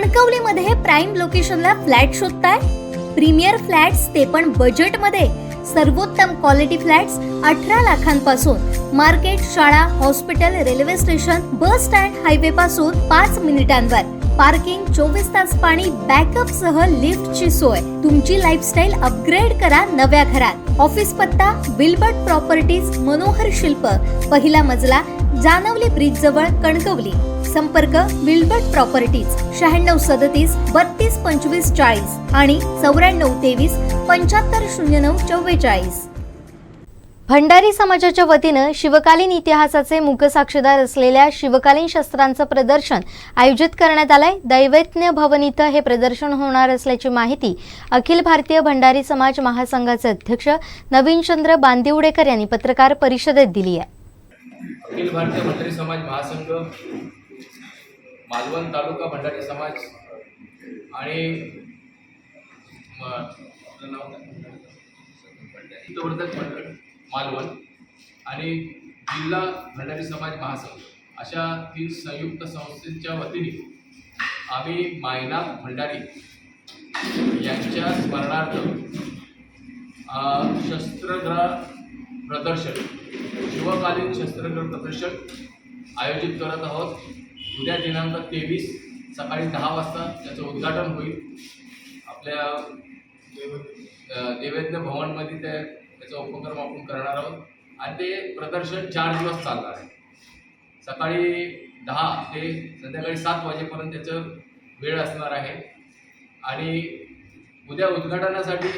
कणकवलीमध्ये prime लोकेशनला flat शोधताय? Premier flats ते पण बजेटमध्ये. सर्वोत्तम क्वालिटी फ्लॅट्स 18 लाखांपासून. मार्केट, शाळा, hospital, railway station, bus stand, highway पासून 5 मिनिटांवर. पार्किंग, 24 तास पाणी, बॅकअप सह लिफ्टची सोय. तुमची लाईफस्टाईल अपग्रेड करा नव्या घरात. ऑफिस पत्ता विल्बर्ट प्रॉपर्टीज, मनोहर शिल्प, पहिला मजला, जानवली ब्रिज जवळ, कणकवली. संपर्क विल्बर्ट प्रॉपर्टीज 9637 32 25 40 आणि 9423 7509 44. भंडारी समाजाच्या वतीनं शिवकालीन इतिहासाचे मूकसाक्षीदार असलेल्या शिवकालीन शस्त्रांचं प्रदर्शन आयोजित करण्यात आलंय. दैवज्ञ भवन इथं हे प्रदर्शन होणार असल्याची माहिती अखिल भारतीय भंडारी समाज महासंघाचे अध्यक्ष नवीनचंद्र बांदिवडेकर यांनी पत्रकार परिषदेत दिली आहे. अखिल भारतीय भंडारी समाज महासंघ, मालवण तालुका भंडारी समाज आणि हितवर्धक मंडळ मालवण आणि जिल्हा भंडारी समाज महासंघ अशा 3 संयुक्त संस्थेच्या वतीने आम्ही मायनाक भंडारी यांच्या स्मरणार्थ शस्त्रग्रह प्रदर्शन, शिवकालीन शस्त्रग्रह प्रदर्शन आयोजित करत आहोत. उद्या दिनांक 23 सकाळी 10 वाजता त्याचं उद्घाटन होईल. आपल्या दैवज्ञ भवनमध्ये त्याचा उपक्रम आपण करणार आहोत आणि ते प्रदर्शन 4 दिवस चालणार आहे. सकाळी 10 ते संध्याकाळी 7 वाजेपर्यंत त्याचं वेळ असणार आहे. आणि उद्या उद्घाटनासाठी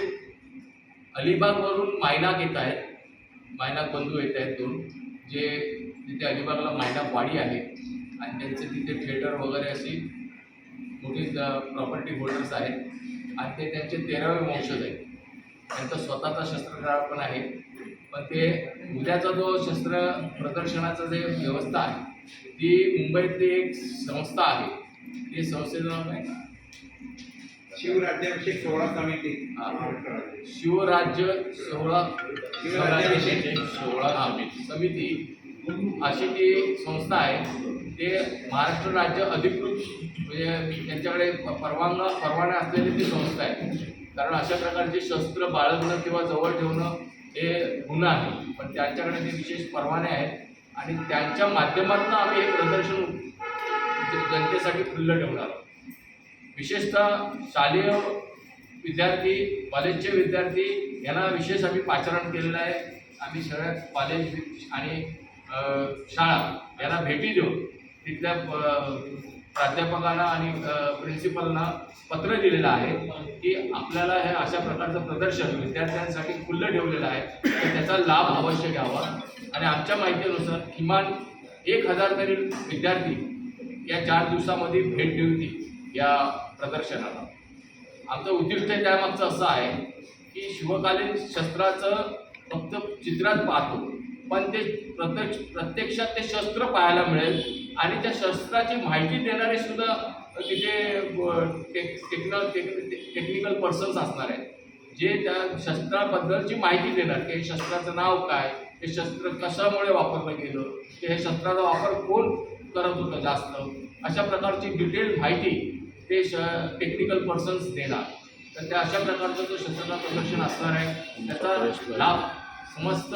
अलिबागवरून मायनाक येत आहेत, मायनाक बंधू येत आहेत 2, जे तिथे अलिबागला मायनाक वाडी आहे आणि त्यांचे तिथे थिएटर वगैरे अशी मोठी प्रॉपर्टी होल्डर्स आहेत आणि ते त्यांचे 13वे वंशज आहेत. त्यांचा स्वतःचा शस्त्रग्रह पण आहे. पण ते उद्याचा जो शस्त्र प्रदर्शनाचा जे व्यवस्था आहे ती मुंबईतली एक संस्था आहे. ती संस्थेचं नाव काय? शिवराज्याभिषेक सोहळा समिती. शिवराज्य सोहळा समिती अशी ती संस्था आहे. ते महाराष्ट्र राज्य अधिकृत म्हणजे त्यांच्याकडे परवाना असलेली ती संस्था आहे. कारण अशा प्रकारचे शस्त्र बाळगणं किंवा जवळ ठेवणं हे गुन्हा आहे. पण त्यांच्याकडे ते विशेष परवाने आहेत आणि त्यांच्या माध्यमातून आम्ही हे प्रदर्शन जनतेसाठी खुल्लं ठेवणार आहोत. विशेषतः शालेय विद्यार्थी, कॉलेजचे विद्यार्थी यांना विशेष आम्ही पाचारण केलेलं आहे. आम्ही सगळ्यात कॉलेज आणि शाळा यांना भेटी देऊन तिथल्या प्राध्यापकांना आणि प्रिन्सिपलना पत्र दिलेलं आहे की आपल्याला हे अशा प्रकारचं प्रदर्शन विद्यार्थ्यांसाठी खुल्लं ठेवलेलं आहे, तर त्याचा लाभ अवश्य घ्यावा. आणि आमच्या माहितीनुसार किमान 1000 तरी विद्यार्थी या 4 दिवसामध्ये भेट देतील या प्रदर्शनाला. आमचं उद्दिष्ट त्यामागचं असं आहे की शिवकालीन शस्त्राचं फक्त चित्रात पाहतो, पण ते प्रत्यक्षात ते शस्त्र पाहायला मिळेल आणि त्या शस्त्राची माहिती देणारे सुद्धा तिथे टेक्निकल पर्सन्स असणार आहेत, जे त्या शस्त्राबद्दलची माहिती देणार की हे शस्त्राचं नाव काय, हे शस्त्र कशामुळे वापरलं गेलं, की हे शस्त्राचा वापर कोण करत होतं जास्त, अशा प्रकारची डिटेल माहिती ते टेक्निकल पर्सन्स देणार. तर त्या अशा प्रकारचं जो शस्त्राचं प्रदर्शन असणार आहे त्याचा लाभ समस्त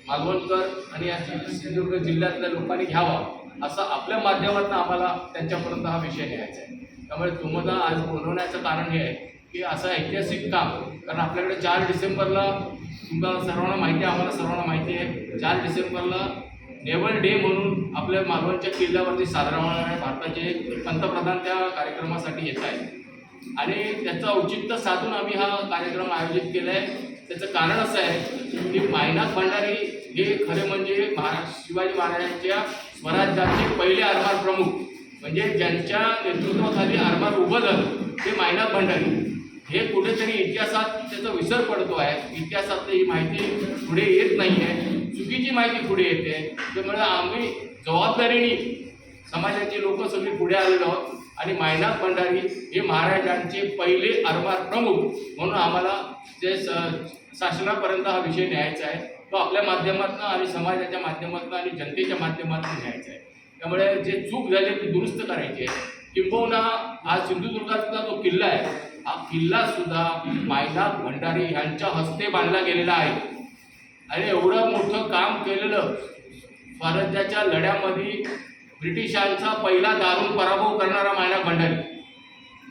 मालवणकर आणि या सिंधुदुर्ग जिल्ह्यातल्या लोकांनी घ्यावा असं आपल्या माध्यमातून आम्हाला त्यांच्यापर्यंत हा विषय न्यायचा आहे. त्यामुळे तुम्हाला आज बोलवण्याचं कारण हे आहे की असं ऐतिहासिक काम, कारण आपल्याकडे 4 डिसेंबरला तुम्हाला सर्वांना माहिती आहे, आम्हाला सर्वांना माहिती आहे, 4 डिसेंबरला नेव्हल डे म्हणून आपल्या मालवणच्या किल्ल्यावरती साजरा होणार आहे. भारताचे पंतप्रधान त्या कार्यक्रमासाठी येत आहेत आणि त्याचं औचित्य साधून आम्ही हा कार्यक्रम आयोजित केला आहे. त्याचं कारण असं आहे की मायनाक भंडारी हे खरे म्हणजे शिवाजी महाराजांच्या स्वराज्याचे पहिले आरमार प्रमुख, म्हणजे ज्यांच्या नेतृत्वाखाली आरमार उभं झालं ते मायनाक भंडारी. हे कुठेतरी इतिहासात त्याचा विसर पडतो आहे. इतिहासातली ही माहिती पुढे येत नाही आहे, चुकीची माहिती पुढे येते. त्यामुळे आम्ही जबाबदारीने समाजाची लोक सगळी पुढे आलेलो आहोत आणि मायनाक भंडारी हे महाराजांचे पहिले आरमार प्रमुख म्हणून आम्हाला जे शासनापर्यंत हा विषय न्यायचा आहे, तो आपल्या माध्यमातून आणि समाजाच्या माध्यमातून आणि जनतेच्या माध्यमातून न्यायचा आहे. त्यामुळे जे चूक झाली ती दुरुस्त करायची आहे. किंबहुना हा सिंधुदुर्गातला जो किल्ला आहे, हा किल्ला सुद्धा मायनाक भंडारी यांच्या हस्ते बांधला गेलेला आहे. आणि एवढं मोठं काम केलेलं, स्वराज्याच्या लढ्यामध्ये ब्रिटिशांचा पहिला दारुण पराभव करणारा मायनाक भंडारी.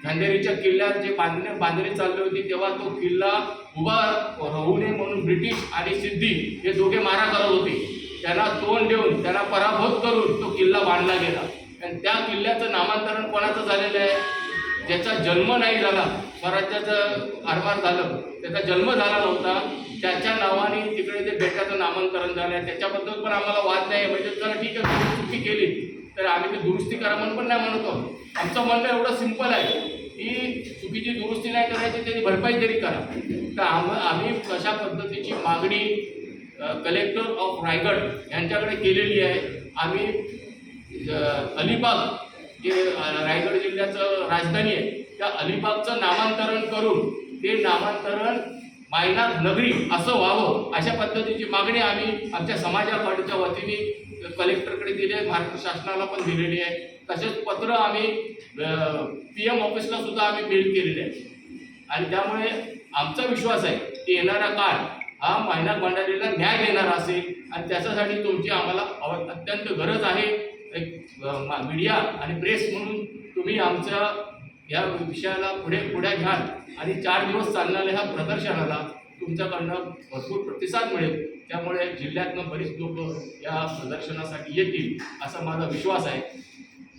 गांधेरीच्या किल्ल्यात जे बांधणी चालली होती तेव्हा तो किल्ला उभा राहू नये म्हणून ब्रिटिश आणि सिद्धी हे दोघे मारा करत होते. त्यांना तोंड देऊन त्यांना पराभूत करून तो किल्ला बांधला गेला. आणि त्या किल्ल्याचं नामांतरण कोणाचं झालेलं आहे? ज्याचा जन्म नाही झाला, स्वराज्याचं आरमार झालं, त्याचा जन्म झाला नव्हता, त्याच्या नावाने तिकडे ते बेटाचं नामांतरण झालं आहे. त्याच्याबद्दल पण आम्हाला वाद नाही. म्हणजे चला ठीक आहे, तुम्ही चुकी केली तर आम्ही ते दुरुस्ती करा म्हणून पण नाही म्हणतो. आमचं म्हणणं एवढं सिंपल आहे की चुकीची दुरुस्ती नाही करायची, त्याची भरपाई तरी करा. तर आम्ही कशा पद्धतीची मागणी कलेक्टर ऑफ रायगड यांच्याकडे केलेली आहे. आम्ही अलिबाग जे रायगड जिल्ह्याचं राजधानी आहे, त्या अलिबागचं नामांतरण करून ते नामांतरण मायनाक नगरी असं व्हावं, अशा पद्धतीची मागणी आम्ही आमच्या समाजाच्या वतीने कलेक्टरकडे दिली आहे, महाराष्ट्र शासनाला पण दिलेली आहे. तसेच पत्र आम्ही PM ऑफिसला सुद्धा आम्ही मेल केलेले आहे. आणि त्यामुळे आमचा विश्वास आहे की येणारा काळ हा मायनाक भंडारीला न्याय देणारा असेल. आणि त्याच्यासाठी तुमची आम्हाला अत्यंत गरज आहे. एक मीडिया आणि प्रेस म्हणून तुम्ही आमच्या या विषयाला पुढे घ्याल आणि 4 दिवस चालणाऱ्या ह्या प्रदर्शनाला तुमच्याकडनं भरपूर प्रतिसाद मिळेल. त्यामुळे जिल्ह्यातनं बरीच लोक या प्रदर्शनासाठी येतील असा माझा विश्वास आहे.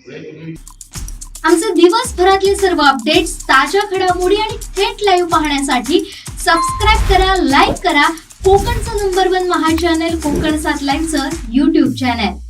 पुढे तुम्ही आमचे दिवसभरातले सर्व अपडेट्स, ताज्या घडामोडी आणि थेट लाईव्ह पाहण्यासाठी सबस्क्राईब करा, लाईक करा कोकणचं नंबर 1 महा चॅनल कोकण 7 लाईव्हचं YouTube चॅनल.